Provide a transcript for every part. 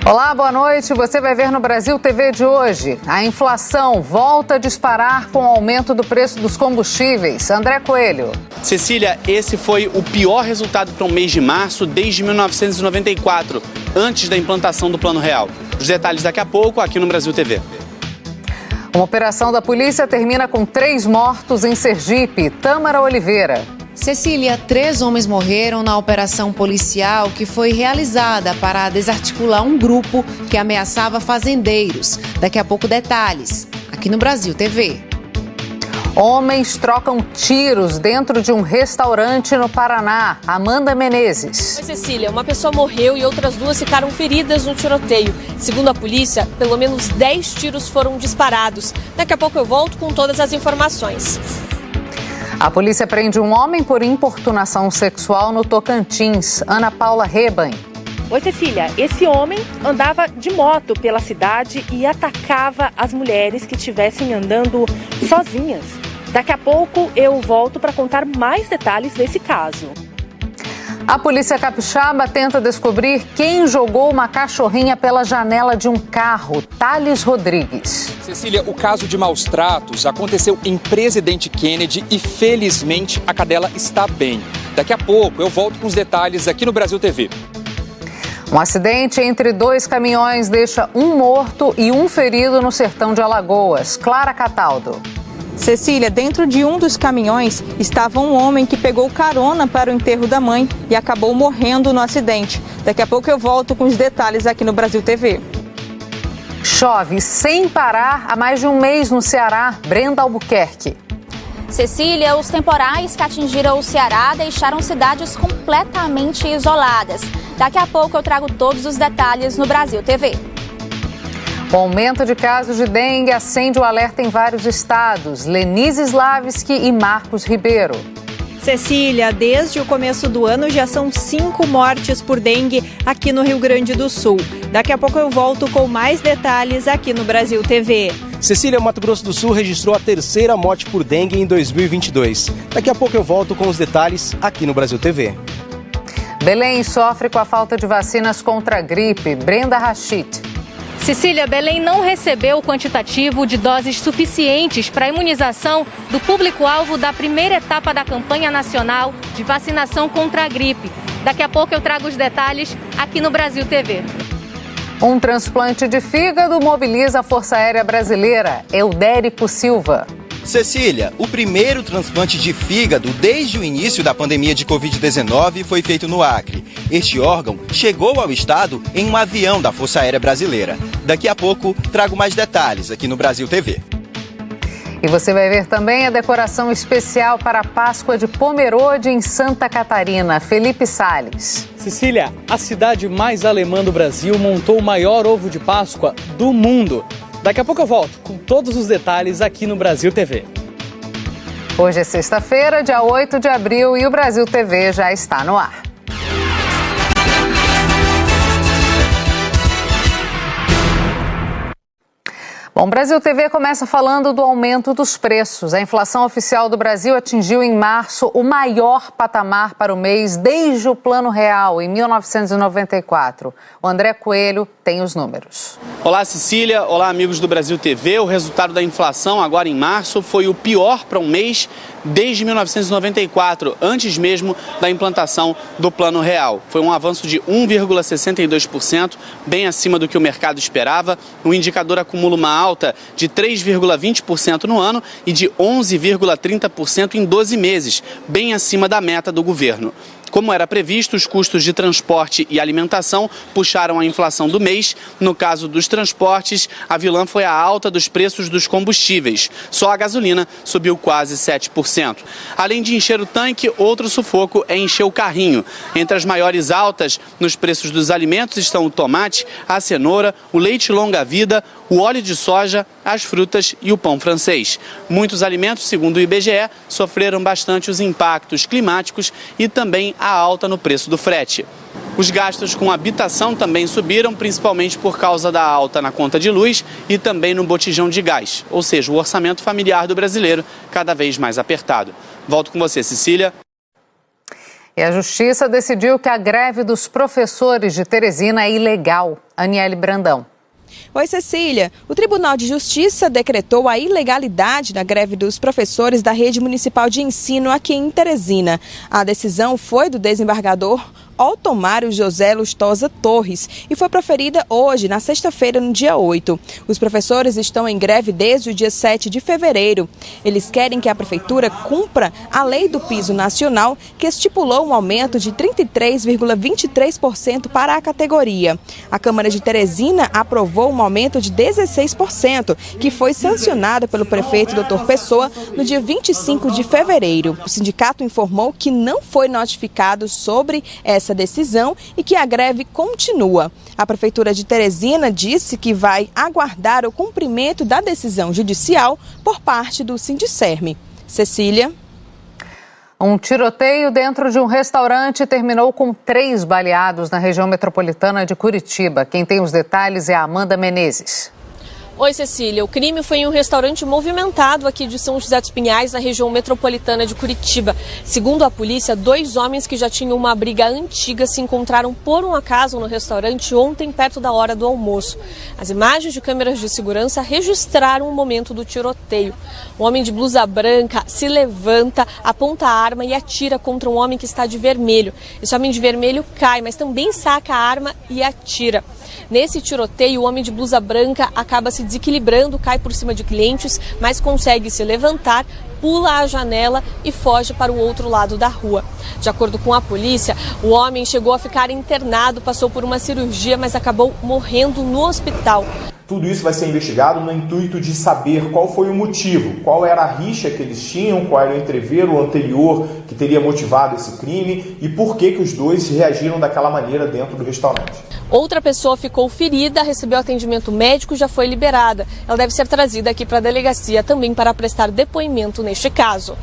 Olá, boa noite. Você vai ver no Brasil TV de hoje. A inflação volta a disparar com o aumento do preço dos combustíveis. André Coelho. Cecília, esse foi o pior resultado para o mês de março desde 1994, antes da implantação do Plano Real. Os detalhes daqui a pouco aqui no Brasil TV. Uma operação da polícia termina com 3 mortos em Sergipe. Tâmara Oliveira. Cecília, 3 homens morreram na operação policial que foi realizada para desarticular um grupo que ameaçava fazendeiros. Daqui a pouco detalhes, aqui no Brasil TV. Homens trocam tiros dentro de um restaurante no Paraná. Amanda Menezes. Cecília, uma pessoa morreu e outras 2 ficaram feridas no tiroteio. Segundo a polícia, pelo menos 10 tiros foram disparados. Daqui a pouco eu volto com todas as informações. A polícia prende um homem por importunação sexual no Tocantins. Ana Paula Reban. Oi, Cecília. Esse homem andava de moto pela cidade e atacava as mulheres que estivessem andando sozinhas. Daqui a pouco eu volto para contar mais detalhes desse caso. A polícia capixaba tenta descobrir quem jogou uma cachorrinha pela janela de um carro. Thales Rodrigues. Cecília, o caso de maus tratos aconteceu em Presidente Kennedy e, felizmente, a cadela está bem. Daqui a pouco eu volto com os detalhes aqui no Brasil TV. Um acidente entre 2 caminhões deixa um morto e um ferido no sertão de Alagoas. Clara Cataldo. Cecília, dentro de um dos caminhões estava um homem que pegou carona para o enterro da mãe e acabou morrendo no acidente. Daqui a pouco eu volto com os detalhes aqui no Brasil TV. Chove sem parar há mais de um mês no Ceará. Brenda Albuquerque. Cecília, os temporais que atingiram o Ceará deixaram cidades completamente isoladas. Daqui a pouco eu trago todos os detalhes no Brasil TV. O aumento de casos de dengue acende o alerta em vários estados. Lenise Slavski e Marcos Ribeiro. Cecília, desde o começo do ano já são 5 mortes por dengue aqui no Rio Grande do Sul. Daqui a pouco eu volto com mais detalhes aqui no Brasil TV. Cecília, Mato Grosso do Sul registrou a 3ª morte por dengue em 2022. Daqui a pouco eu volto com os detalhes aqui no Brasil TV. Belém sofre com a falta de vacinas contra a gripe. Brenda Rachid. Cecília, Belém não recebeu o quantitativo de doses suficientes para a imunização do público-alvo da primeira etapa da campanha nacional de vacinação contra a gripe. Daqui a pouco eu trago os detalhes aqui no Brasil TV. Um transplante de fígado mobiliza a Força Aérea Brasileira. Eudérico Silva. Cecília, o primeiro transplante de fígado desde o início da pandemia de Covid-19 foi feito no Acre. Este órgão chegou ao estado em um avião da Força Aérea Brasileira. Daqui a pouco, trago mais detalhes aqui no Brasil TV. E você vai ver também a decoração especial para a Páscoa de Pomerode em Santa Catarina. Felipe Salles. Cecília, a cidade mais alemã do Brasil montou o maior ovo de Páscoa do mundo. Daqui a pouco eu volto com todos os detalhes aqui no Brasil TV. Hoje é sexta-feira, dia 8 de abril, e o Brasil TV já está no ar. Bom, Brasil TV começa falando do aumento dos preços. A inflação oficial do Brasil atingiu em março o maior patamar para o mês desde o Plano Real, em 1994. O André Coelho tem os números. Olá, Cecília. Olá, amigos do Brasil TV. O resultado da inflação agora em março foi o pior para um mês desde 1994, antes mesmo da implantação do Plano Real. Foi um avanço de 1,62%, bem acima do que o mercado esperava. O indicador acumula uma alta de 3,20% no ano e de 11,30% em 12 meses, bem acima da meta do governo. Como era previsto, os custos de transporte e alimentação puxaram a inflação do mês. No caso dos transportes, a vilã foi a alta dos preços dos combustíveis. Só a gasolina subiu quase 7%. Além de encher o tanque, outro sufoco é encher o carrinho. Entre as maiores altas nos preços dos alimentos estão o tomate, a cenoura, o leite longa-vida, o óleo de soja, as frutas e o pão francês. Muitos alimentos, segundo o IBGE, sofreram bastante os impactos climáticos e também a alta no preço do frete. Os gastos com habitação também subiram, principalmente por causa da alta na conta de luz e também no botijão de gás, ou seja, o orçamento familiar do brasileiro cada vez mais apertado. Volto com você, Cecília. E a Justiça decidiu que a greve dos professores de Teresina é ilegal. Aniele Brandão. Oi, Cecília. O Tribunal de Justiça decretou a ilegalidade da greve dos professores da Rede Municipal de Ensino aqui em Teresina. A decisão foi do desembargador Altomário José Lustosa Torres e foi proferida hoje, na sexta-feira, no dia 8. Os professores estão em greve desde o dia 7 de fevereiro. Eles querem que a Prefeitura cumpra a lei do piso nacional, que estipulou um aumento de 33,23% para a categoria. A Câmara de Teresina aprovou um aumento de 16%, que foi sancionado pelo prefeito Dr. Pessoa no dia 25 de fevereiro. O sindicato informou que não foi notificado sobre essa decisão e que a greve continua. A Prefeitura de Teresina disse que vai aguardar o cumprimento da decisão judicial por parte do Sindicerme. Cecília. Um tiroteio dentro de um restaurante terminou com 3 baleados na região metropolitana de Curitiba. Quem tem os detalhes é a Amanda Menezes. Oi, Cecília. O crime foi em um restaurante movimentado aqui de São José dos Pinhais, na região metropolitana de Curitiba. Segundo a polícia, 2 homens que já tinham uma briga antiga se encontraram por um acaso no restaurante ontem, perto da hora do almoço. As imagens de câmeras de segurança registraram o momento do tiroteio. Um homem de blusa branca se levanta, aponta a arma e atira contra um homem que está de vermelho. Esse homem de vermelho cai, mas também saca a arma e atira. Nesse tiroteio, o homem de blusa branca acaba se desequilibrando, cai por cima de clientes, mas consegue se levantar, pula a janela e foge para o outro lado da rua. De acordo com a polícia, o homem chegou a ficar internado, passou por uma cirurgia, mas acabou morrendo no hospital. Tudo isso vai ser investigado no intuito de saber qual foi o motivo, qual era a rixa que eles tinham, qual era o entreveiro anterior que teria motivado esse crime e por que os dois reagiram daquela maneira dentro do restaurante. Outra pessoa ficou ferida, recebeu atendimento médico e já foi liberada. Ela deve ser trazida aqui para a delegacia também para prestar depoimento neste caso.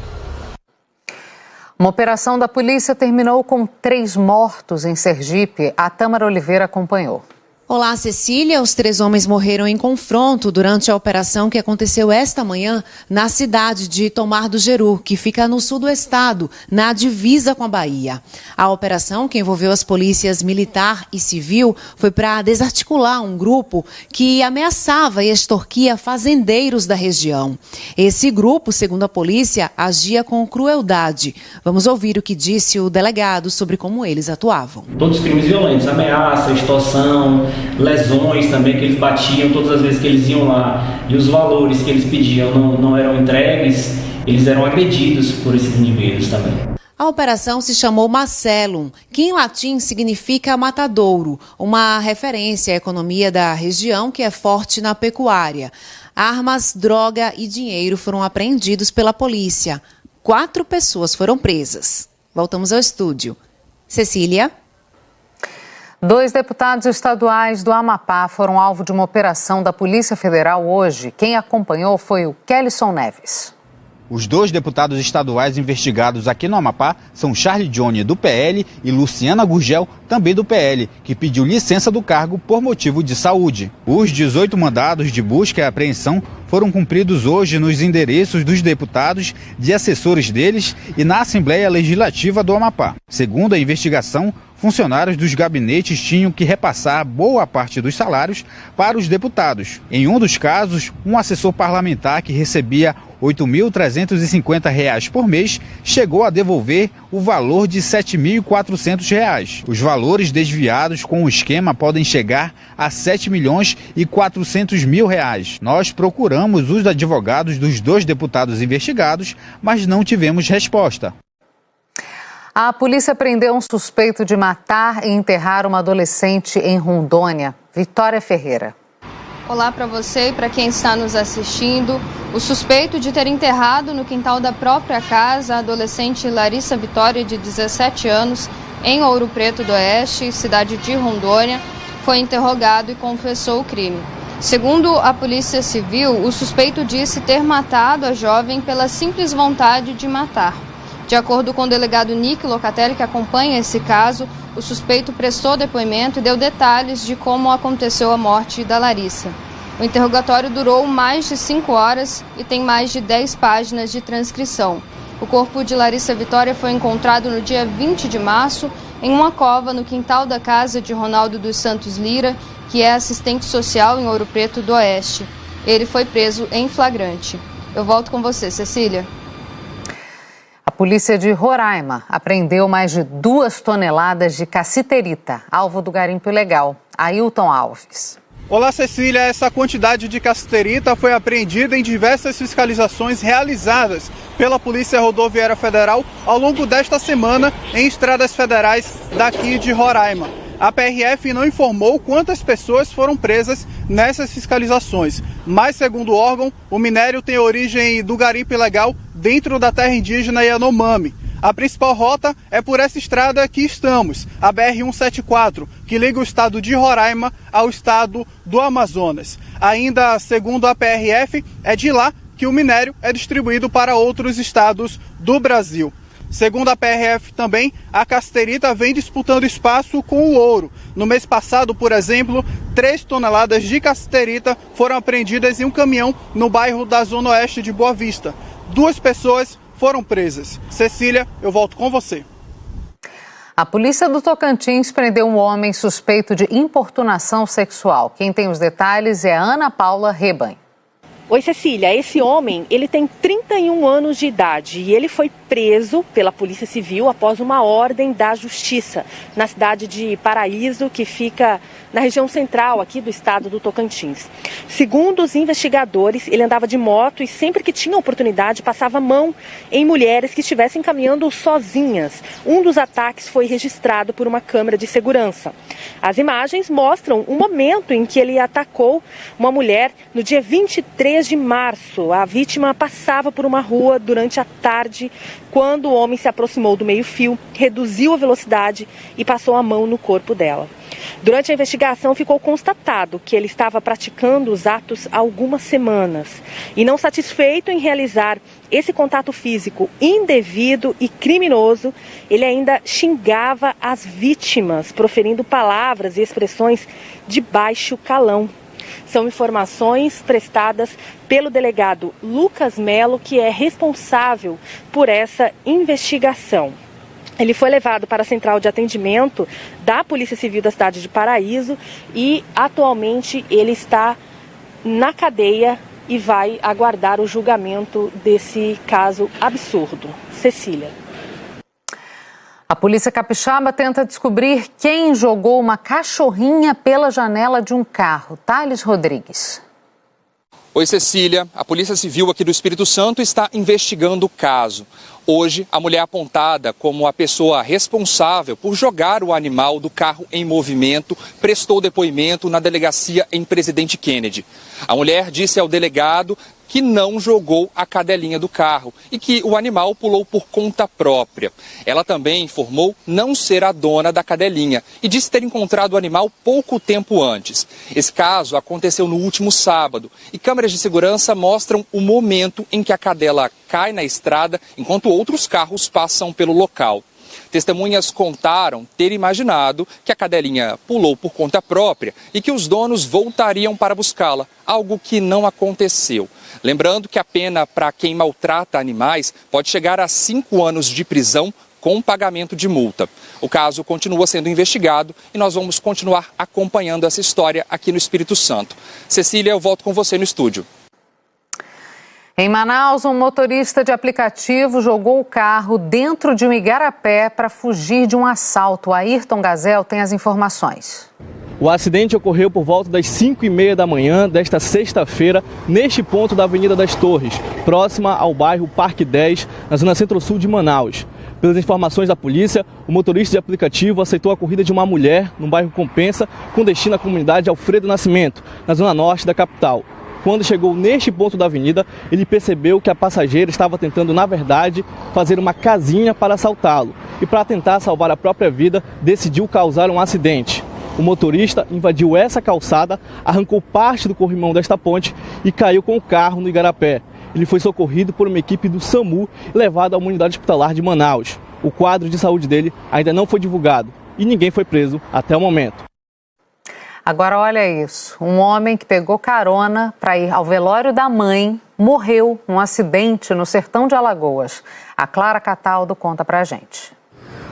Uma operação da polícia terminou com 3 mortos em Sergipe. A Tâmara Oliveira acompanhou. Olá, Cecília. Os 3 homens morreram em confronto durante a operação que aconteceu esta manhã na cidade de Tomar do Jeru, que fica no sul do estado, na divisa com a Bahia. A operação, que envolveu as polícias militar e civil, foi para desarticular um grupo que ameaçava e extorquia fazendeiros da região. Esse grupo, segundo a polícia, agia com crueldade. Vamos ouvir o que disse o delegado sobre como eles atuavam. Todos os crimes violentos, ameaça, extorsão, lesões também que eles batiam todas as vezes que eles iam lá e os valores que eles pediam não eram entregues, eles eram agredidos por esses indivíduos também. A operação se chamou Marcellum, que em latim significa matadouro, uma referência à economia da região que é forte na pecuária. Armas, droga e dinheiro foram apreendidos pela polícia. 4 pessoas foram presas. Voltamos ao estúdio. Cecília. 2 deputados estaduais do Amapá foram alvo de uma operação da Polícia Federal hoje. Quem acompanhou foi o Kellyson Neves. Os 2 deputados estaduais investigados aqui no Amapá são Charlie Johnny, do PL, e Luciana Gurgel, também do PL, que pediu licença do cargo por motivo de saúde. Os 18 mandados de busca e apreensão foram cumpridos hoje nos endereços dos deputados, de assessores deles e na Assembleia Legislativa do Amapá. Segundo a investigação, funcionários dos gabinetes tinham que repassar boa parte dos salários para os deputados. Em um dos casos, um assessor parlamentar que recebia R$ 8.350 por mês chegou a devolver o valor de R$ 7.400. Os valores desviados com o esquema podem chegar a R$ 7.400.000. Nós procuramos os advogados dos 2 deputados investigados, mas não tivemos resposta. A polícia prendeu um suspeito de matar e enterrar uma adolescente em Rondônia. Vitória Ferreira. Olá para você e para quem está nos assistindo. O suspeito de ter enterrado no quintal da própria casa a adolescente Larissa Vitória, de 17 anos, em Ouro Preto do Oeste, cidade de Rondônia, foi interrogado e confessou o crime. Segundo a Polícia Civil, o suspeito disse ter matado a jovem pela simples vontade de matar. De acordo com o delegado Nick Locatelli, que acompanha esse caso, o suspeito prestou depoimento e deu detalhes de como aconteceu a morte da Larissa. O interrogatório durou mais de 5 horas e tem mais de 10 páginas de transcrição. O corpo de Larissa Vitória foi encontrado no dia 20 de março em uma cova no quintal da casa de Ronaldo dos Santos Lira, que é assistente social em Ouro Preto do Oeste. Ele foi preso em flagrante. Eu volto com você, Cecília. A polícia de Roraima apreendeu mais de 2 toneladas de cassiterita, alvo do garimpo ilegal. Ailton Alves. Olá, Cecília. Essa quantidade de cassiterita foi apreendida em diversas fiscalizações realizadas pela Polícia Rodoviária Federal ao longo desta semana em estradas federais daqui de Roraima. A PRF não informou quantas pessoas foram presas nessas fiscalizações, mas, segundo o órgão, o minério tem origem do garimpo ilegal dentro da terra indígena Yanomami. A principal rota é por essa estrada que estamos, a BR-174, que liga o estado de Roraima ao estado do Amazonas. Ainda, segundo a PRF, é de lá que o minério é distribuído para outros estados do Brasil. Segundo a PRF também, a cassiterita vem disputando espaço com o ouro. No mês passado, por exemplo, 3 toneladas de cassiterita foram apreendidas em um caminhão no bairro da Zona Oeste de Boa Vista. 2 pessoas foram presas. Cecília, eu volto com você. A polícia do Tocantins prendeu um homem suspeito de importunação sexual. Quem tem os detalhes é a Ana Paula Rebanho. Oi, Cecília. Esse homem, ele tem 31 anos de idade e ele foi preso pela Polícia Civil após uma ordem da Justiça na cidade de Paraíso, que fica na região central aqui do estado do Tocantins. Segundo os investigadores, ele andava de moto e sempre que tinha oportunidade passava a mão em mulheres que estivessem caminhando sozinhas. Um dos ataques foi registrado por uma câmera de segurança. As imagens mostram o momento em que ele atacou uma mulher no dia 23 de março. A vítima passava por uma rua durante a tarde quando o homem se aproximou do meio-fio, reduziu a velocidade e passou a mão no corpo dela. Durante a investigação ficou constatado que ele estava praticando os atos há algumas semanas e, não satisfeito em realizar esse contato físico indevido e criminoso, ele ainda xingava as vítimas, proferindo palavras e expressões de baixo calão. São informações prestadas pelo delegado Lucas Melo, que é responsável por essa investigação. Ele foi levado para a central de atendimento da Polícia Civil da cidade de Paraíso e atualmente ele está na cadeia e vai aguardar o julgamento desse caso absurdo. Cecília. A polícia capixaba tenta descobrir quem jogou uma cachorrinha pela janela de um carro. Thales Rodrigues. Oi, Cecília. A Polícia Civil aqui do Espírito Santo está investigando o caso. Hoje, a mulher apontada como a pessoa responsável por jogar o animal do carro em movimento prestou depoimento na delegacia em Presidente Kennedy. A mulher disse ao delegado que não jogou a cadelinha do carro e que o animal pulou por conta própria. Ela também informou não ser a dona da cadelinha e disse ter encontrado o animal pouco tempo antes. Esse caso aconteceu no último sábado e câmeras de segurança mostram o momento em que a cadela cai na estrada enquanto outros carros passam pelo local. Testemunhas contaram ter imaginado que a cadelinha pulou por conta própria e que os donos voltariam para buscá-la, algo que não aconteceu. Lembrando que a pena para quem maltrata animais pode chegar a 5 anos de prisão com pagamento de multa. O caso continua sendo investigado e nós vamos continuar acompanhando essa história aqui no Espírito Santo. Cecília, eu volto com você no estúdio. Em Manaus, um motorista de aplicativo jogou o carro dentro de um igarapé para fugir de um assalto. Ayrton Gazel tem as informações. O acidente ocorreu por volta das 5h30 da manhã desta sexta-feira, neste ponto da Avenida das Torres, próxima ao bairro Parque 10, na zona centro-sul de Manaus. Pelas informações da polícia, o motorista de aplicativo aceitou a corrida de uma mulher no bairro Compensa, com destino à comunidade Alfredo Nascimento, na zona norte da capital. Quando chegou neste ponto da avenida, ele percebeu que a passageira estava tentando, na verdade, fazer uma casinha para assaltá-lo. E para tentar salvar a própria vida, decidiu causar um acidente. O motorista invadiu essa calçada, arrancou parte do corrimão desta ponte e caiu com o carro no igarapé. Ele foi socorrido por uma equipe do SAMU e levado a uma unidade hospitalar de Manaus. O quadro de saúde dele ainda não foi divulgado e ninguém foi preso até o momento. Agora olha isso, um homem que pegou carona para ir ao velório da mãe morreu num acidente no sertão de Alagoas. A Clara Cataldo conta pra gente.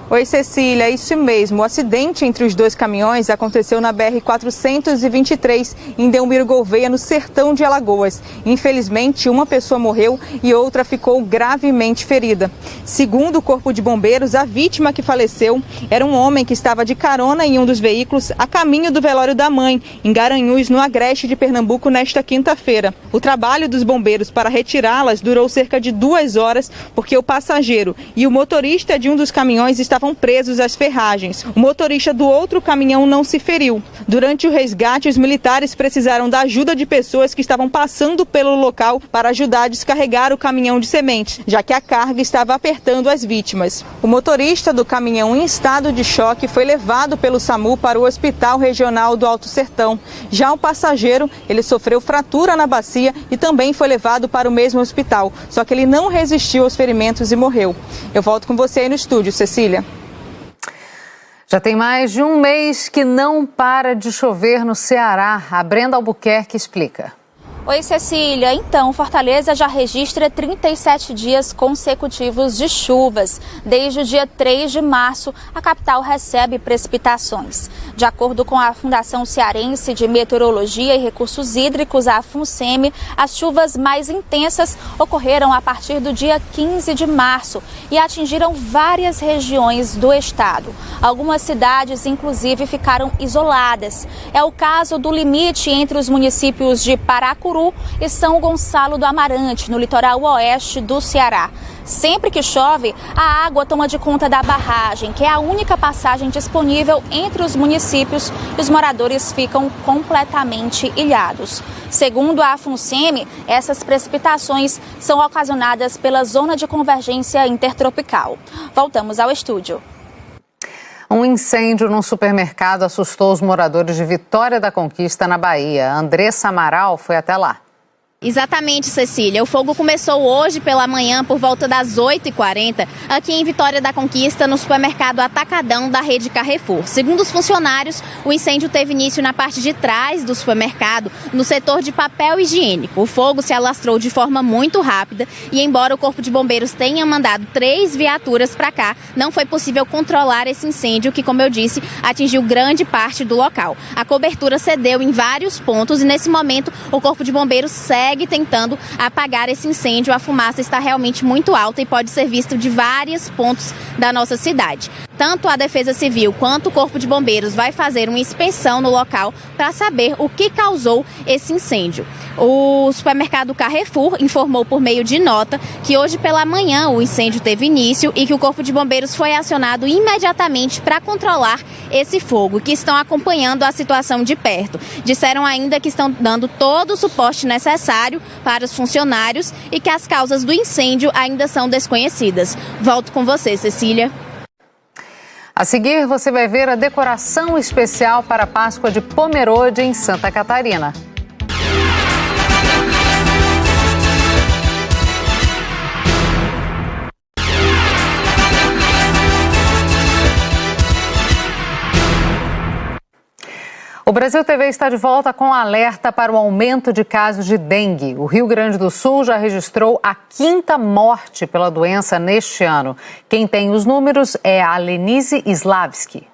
Oi, Cecília, isso mesmo. O acidente entre os dois caminhões aconteceu na BR-423, em Delmiro Gouveia, no sertão de Alagoas. Infelizmente, uma pessoa morreu e outra ficou gravemente ferida. Segundo o Corpo de Bombeiros, a vítima que faleceu era um homem que estava de carona em um dos veículos a caminho do velório da mãe, em Garanhuns, no Agreste de Pernambuco, nesta quinta-feira. O trabalho dos bombeiros para retirá-las durou cerca de 2 horas, porque o passageiro e o motorista de um dos caminhões estavam presos às ferragens. O motorista do outro caminhão não se feriu. Durante o resgate, os militares precisaram da ajuda de pessoas que estavam passando pelo local para ajudar a descarregar o caminhão de sementes, já que a carga estava apertando as vítimas. O motorista do caminhão em estado de choque foi levado pelo SAMU para o Hospital Regional do Alto Sertão. Já o passageiro, ele sofreu fratura na bacia e também foi levado para o mesmo hospital, só que ele não resistiu aos ferimentos e morreu. Eu volto com você aí no estúdio, Cecília. Já tem mais de um mês que não para de chover no Ceará. A Brenda Albuquerque explica. Oi, Cecília. Então, Fortaleza já registra 37 dias consecutivos de chuvas. Desde o dia 3 de março, a capital recebe precipitações. De acordo com a Fundação Cearense de Meteorologia e Recursos Hídricos, a FUNSEMI, as chuvas mais intensas ocorreram a partir do dia 15 de março e atingiram várias regiões do estado. Algumas cidades, inclusive, ficaram isoladas. É o caso do limite entre os municípios de Paracuru e São Gonçalo do Amarante, no litoral oeste do Ceará. Sempre que chove, a água toma de conta da barragem, que é a única passagem disponível entre os municípios, e os moradores ficam completamente ilhados. Segundo a FUNSEMI, essas precipitações são ocasionadas pela zona de convergência intertropical. Voltamos ao estúdio. Um incêndio num supermercado assustou os moradores de Vitória da Conquista, na Bahia. Andressa Amaral foi até lá. Exatamente, Cecília. O fogo começou hoje pela manhã por volta das 8h40 aqui em Vitória da Conquista, no supermercado Atacadão da rede Carrefour. Segundo os funcionários, o incêndio teve início na parte de trás do supermercado, no setor de papel higiênico. O fogo se alastrou de forma muito rápida e, embora o Corpo de Bombeiros tenha mandado 3 viaturas para cá, não foi possível controlar esse incêndio que, como eu disse, atingiu grande parte do local. A cobertura cedeu em vários pontos e, nesse momento, o Corpo de Bombeiros segue tentando apagar esse incêndio. A fumaça está realmente muito alta e pode ser visto de vários pontos da nossa cidade. Tanto a Defesa Civil quanto o Corpo de Bombeiros vai fazer uma inspeção no local para saber o que causou esse incêndio. O supermercado Carrefour informou por meio de nota que hoje pela manhã o incêndio teve início e que o Corpo de Bombeiros foi acionado imediatamente para controlar esse fogo, que estão acompanhando a situação de perto. Disseram ainda que estão dando todo o suporte necessário para os funcionários e que as causas do incêndio ainda são desconhecidas. Volto com você, Cecília. A seguir, você vai ver a decoração especial para a Páscoa de Pomerode, em Santa Catarina. O Brasil TV está de volta com alerta para o aumento de casos de dengue. O Rio Grande do Sul já registrou a 5ª morte pela doença neste ano. Quem tem os números é a Lenise Slavski.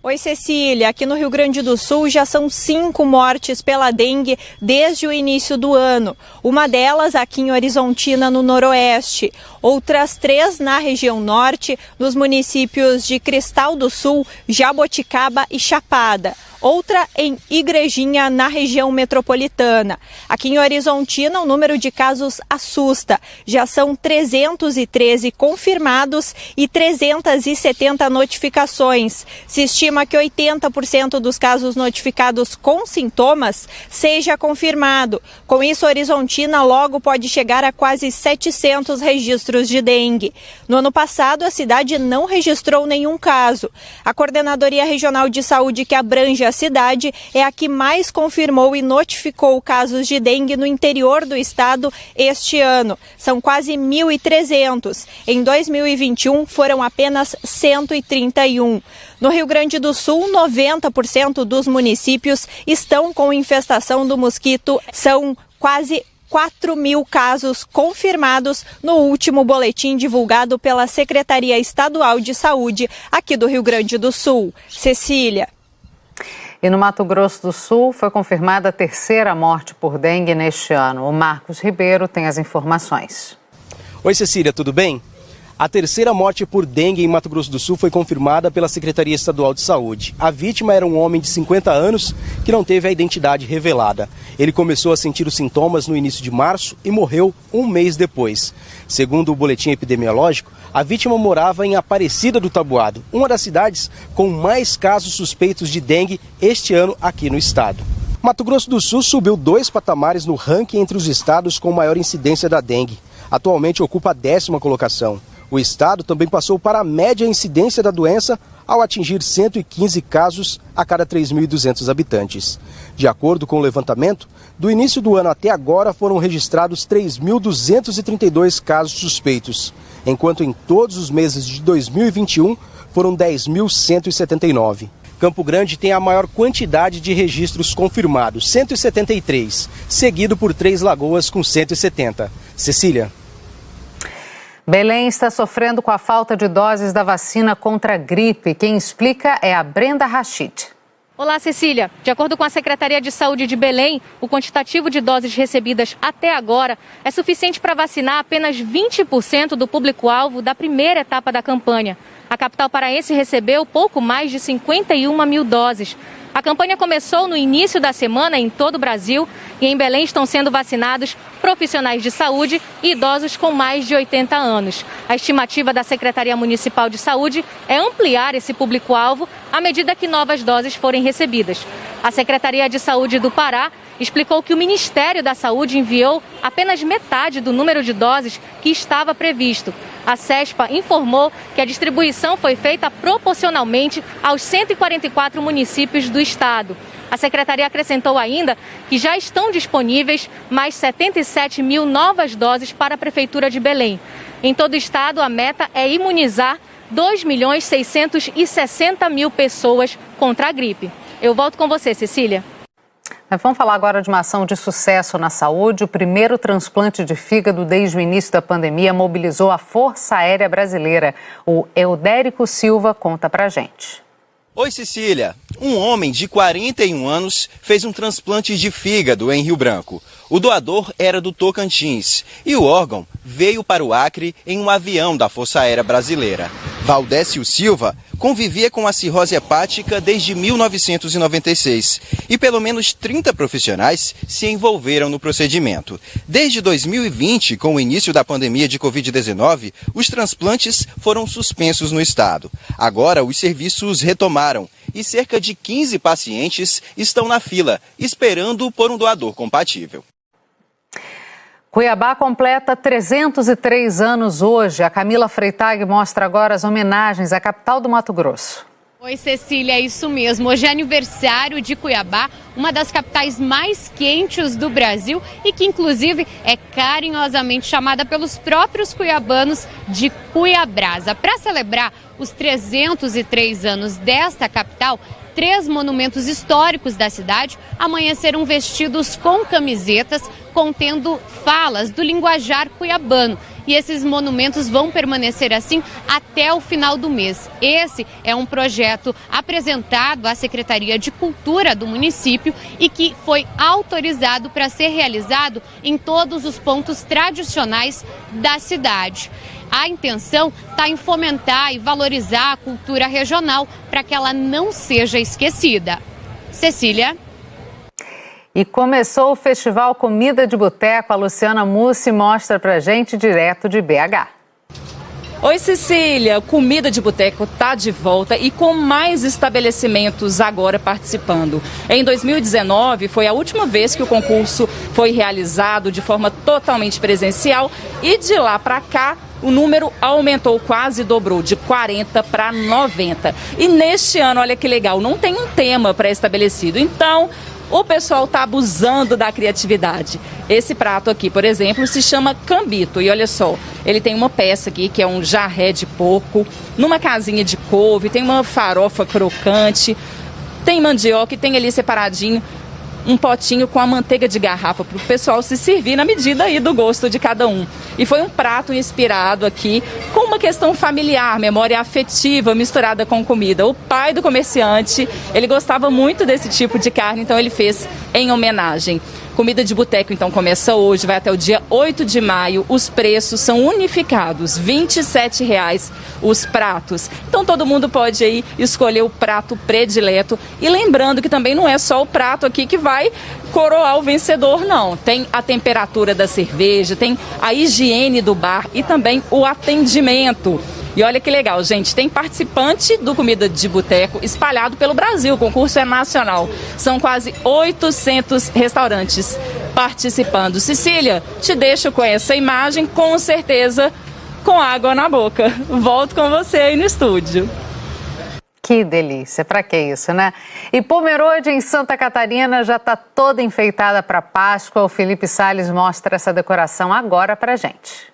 Oi, Cecília. Aqui no Rio Grande do Sul já são 5 mortes pela dengue desde o início do ano. Uma delas aqui em Horizontina, no noroeste. Outras 3 na região norte, nos municípios de Cristal do Sul, Jaboticaba e Chapada. Outra em Igrejinha, na região metropolitana. Aqui em Horizontina, o número de casos assusta. Já são 313 confirmados e 370 notificações. Se estima que 80% dos casos notificados com sintomas seja confirmado. Com isso, Horizontina logo pode chegar a quase 700 registros de dengue. No ano passado, a cidade não registrou nenhum caso. A Coordenadoria Regional de Saúde, que abrange a cidade é a que mais confirmou e notificou casos de dengue no interior do estado este ano. São quase 1.300. Em 2021, foram apenas 131. No Rio Grande do Sul, 90% dos municípios estão com infestação do mosquito. São quase 4.000 casos confirmados no último boletim divulgado pela Secretaria Estadual de Saúde aqui do Rio Grande do Sul. Cecília. E no Mato Grosso do Sul foi confirmada a terceira morte por dengue neste ano. O Marcos Ribeiro tem as informações. Oi, Cecília, tudo bem? A terceira morte por dengue em Mato Grosso do Sul foi confirmada pela Secretaria Estadual de Saúde. A vítima era um homem de 50 anos que não teve a identidade revelada. Ele começou a sentir os sintomas no início de março e morreu um mês depois. Segundo o boletim epidemiológico, a vítima morava em Aparecida do Taboado, uma das cidades com mais casos suspeitos de dengue este ano aqui no estado. Mato Grosso do Sul subiu 2 patamares no ranking entre os estados com maior incidência da dengue. Atualmente ocupa a 10ª colocação. O estado também passou para a média incidência da doença ao atingir 115 casos a cada 3.200 habitantes. De acordo com o levantamento, do início do ano até agora foram registrados 3.232 casos suspeitos, enquanto em todos os meses de 2021 foram 10.179. Campo Grande tem a maior quantidade de registros confirmados, 173, seguido por Três Lagoas com 170. Cecília. Belém está sofrendo com a falta de doses da vacina contra a gripe. Quem explica é a Brenda Rachid. Olá, Cecília. De acordo com a Secretaria de Saúde de Belém, o quantitativo de doses recebidas até agora é suficiente para vacinar apenas 20% do público-alvo da primeira etapa da campanha. A capital paraense recebeu pouco mais de 51 mil doses. A campanha começou no início da semana em todo o Brasil e em Belém estão sendo vacinados profissionais de saúde e idosos com mais de 80 anos. A estimativa da Secretaria Municipal de Saúde é ampliar esse público-alvo à medida que novas doses forem recebidas. A Secretaria de Saúde do Pará explicou que o Ministério da Saúde enviou apenas metade do número de doses que estava previsto. A CESPA informou que a distribuição foi feita proporcionalmente aos 144 municípios do estado. A secretaria acrescentou ainda que já estão disponíveis mais 77 mil novas doses para a Prefeitura de Belém. Em todo o estado, a meta é imunizar 2.660.000 pessoas contra a gripe. Eu volto com você, Cecília. Vamos falar agora de uma ação de sucesso na saúde. O primeiro transplante de fígado desde o início da pandemia mobilizou a Força Aérea Brasileira. O Eudérico Silva conta pra gente. Oi, Cecília. Um homem de 41 anos fez um transplante de fígado em Rio Branco. O doador era do Tocantins e o órgão veio para o Acre em um avião da Força Aérea Brasileira. Valdécio Silva convivia com a cirrose hepática desde 1996 e pelo menos 30 profissionais se envolveram no procedimento. Desde 2020, com o início da pandemia de Covid-19, os transplantes foram suspensos no estado. Agora, os serviços retomaram e cerca de 15 pacientes estão na fila, esperando por um doador compatível. Cuiabá completa 303 anos hoje. A Camila Freitag mostra agora as homenagens à capital do Mato Grosso. Oi, Cecília, é isso mesmo. Hoje é aniversário de Cuiabá, uma das capitais mais quentes do Brasil e que, inclusive, é carinhosamente chamada pelos próprios cuiabanos de Cuiabrasa. Para celebrar os 303 anos desta capital, 3 monumentos históricos da cidade amanhã serão vestidos com camisetas contendo falas do linguajar cuiabano. E esses monumentos vão permanecer assim até o final do mês. Esse é um projeto apresentado à Secretaria de Cultura do município e que foi autorizado para ser realizado em todos os pontos tradicionais da cidade. A intenção está em fomentar e valorizar a cultura regional para que ela não seja esquecida. Cecília. E começou o Festival Comida de Boteco. A Luciana Mussi mostra pra gente direto de BH. Oi, Cecília. Comida de Boteco está de volta e com mais estabelecimentos agora participando. Em 2019 foi a última vez que o concurso foi realizado de forma totalmente presencial e de lá para cá o número aumentou, quase dobrou, de 40 para 90. E neste ano, olha que legal, não tem um tema pré-estabelecido. Então, o pessoal está abusando da criatividade. Esse prato aqui, por exemplo, se chama cambito. E olha só, ele tem uma peça aqui que é um jarré de porco, numa casinha de couve, tem uma farofa crocante, tem mandioca e tem ali separadinho um potinho com a manteiga de garrafa para o pessoal se servir na medida aí do gosto de cada um. E foi um prato inspirado aqui com uma questão familiar, memória afetiva misturada com comida. O pai do comerciante, ele gostava muito desse tipo de carne, então ele fez em homenagem. Comida de boteco, então, começa hoje, vai até o dia 8 de maio. Os preços são unificados, R$ 27,00 os pratos. Então, todo mundo pode aí escolher o prato predileto. E lembrando que também não é só o prato aqui que vai coroar o vencedor, não. Tem a temperatura da cerveja, tem a higiene do bar e também o atendimento. E olha que legal, gente, tem participante do Comida de Boteco espalhado pelo Brasil, o concurso é nacional. São quase 800 restaurantes participando. Cecília, te deixo com essa imagem, com certeza com água na boca. Volto com você aí no estúdio. Que delícia, pra que isso, né? E Pomerode, em Santa Catarina, já está toda enfeitada para Páscoa. O Felipe Salles mostra essa decoração agora pra gente.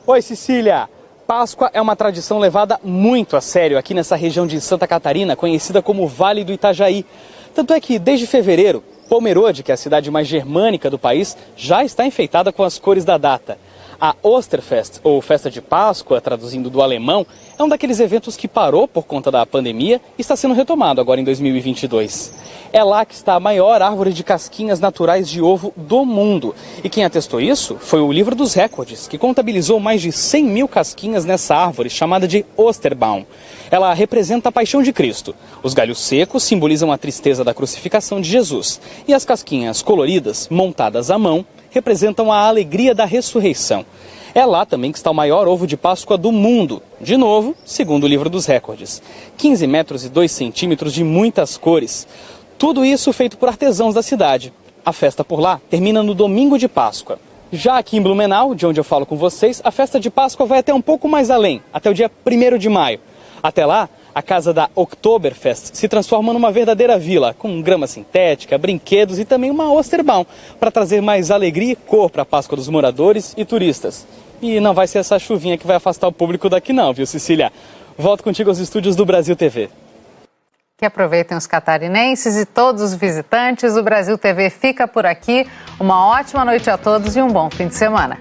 Oi, Cecília! Páscoa é uma tradição levada muito a sério aqui nessa região de Santa Catarina, conhecida como Vale do Itajaí. Tanto é que, desde fevereiro, Pomerode, que é a cidade mais germânica do país, já está enfeitada com as cores da data. A Osterfest, ou Festa de Páscoa, traduzindo do alemão, é um daqueles eventos que parou por conta da pandemia e está sendo retomado agora em 2022. É lá que está a maior árvore de casquinhas naturais de ovo do mundo. E quem atestou isso foi o Livro dos Recordes, que contabilizou mais de 100 mil casquinhas nessa árvore, chamada de Osterbaum. Ela representa a paixão de Cristo. Os galhos secos simbolizam a tristeza da crucificação de Jesus. E as casquinhas coloridas, montadas à mão, representam a alegria da ressurreição. É lá também que está o maior ovo de Páscoa do mundo. De novo, segundo o Livro dos Recordes. 15 metros e 2 centímetros de muitas cores. Tudo isso feito por artesãos da cidade. A festa por lá termina no domingo de Páscoa. Já aqui em Blumenau, de onde eu falo com vocês, a festa de Páscoa vai até um pouco mais além, até o dia 1º de maio. Até lá, a casa da Oktoberfest se transforma numa verdadeira vila, com grama sintética, brinquedos e também uma Osterbaum, para trazer mais alegria e cor para a Páscoa dos moradores e turistas. E não vai ser essa chuvinha que vai afastar o público daqui não, viu, Cecília? Volto contigo aos estúdios do Brasil TV. Que aproveitem os catarinenses e todos os visitantes. O Brasil TV fica por aqui. Uma ótima noite a todos e um bom fim de semana.